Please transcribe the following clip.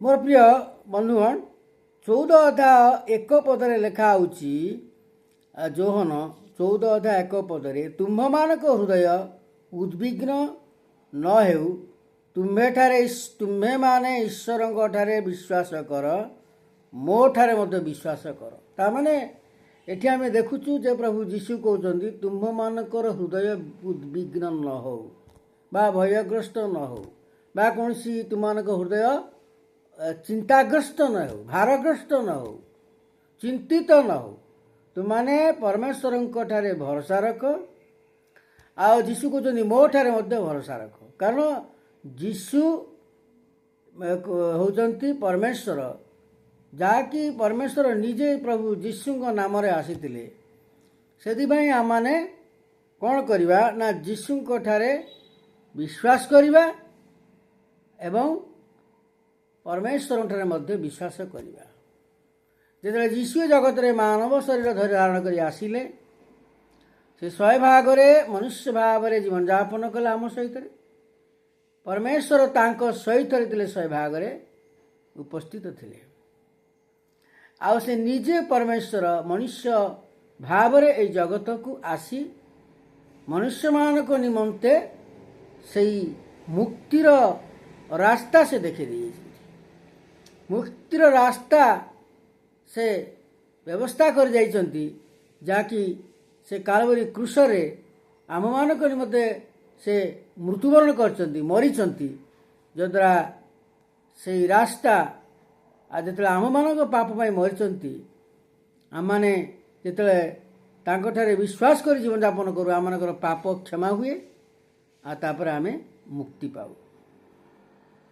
मोर प्रिय बंधुगण 14 अध्याय 1 पदरे लेखा होची जोहन 14 अध्याय 1 पदरे तुम्भ मानक हृदय उद्विग्न न हेउ तुम्भे माने ईश्वर ठारे विश्वास कर मो ठारे मध्य विश्वास कर तामाने एठी आमे देखुचु जे प्रभु जीशु कहउचंदी तुम्भ मानकर हृदय उद्विग्न न हो बा भयग्रस्त न हो बा कोनसी तुमानक हृदय चिंताग्रस्त न हो भारग्रस्त न हो चिंतित न हो तुमाने परमेश्वर ठारे भरोसा रख आ जीशु कहउचंदी मो ठारे मध्य भरोसा रख कारण जीशु होचंती परमेश्वर जाकि परमेश्वर निजे प्रभु जीशु नाम रे आसीतिले सेदिबाई आमाने कौन करिबा ना जीशु ठारे विश्वास करिबा एवं परमेश्वर ठारे मध्य विश्वास करिबा जेते जीशु जगत रे मानव शरीर धारण करी आसिले से 100 भागरे मनुष्य भाव रे जीवन यापन कले आम सहित परमेश्वर तांको सहित थिले 100 भागरे उपस्थित थिले आ से निजे परमेश्वर मनुष्य भाव रे ए जगत को आसी मनुष्य मानक निमंते सही मुक्तिर रास्ता से देखि दी मुक्तिर रास्ता से व्यवस्था कर जाइछंती जाकि से कालवरी क्रूस रे आम मानक निमंते से मृत्युवरण करछंती मरिछंती जद्रा से रास्ता आ जेतले आम मानक पाप पाई मरिछंती आम माने जेतले तांको ठारे विश्वास कर जीवन यापन करू आम मानकर पाप क्षमा हुए आ तापर आमे मुक्ति पाऊ।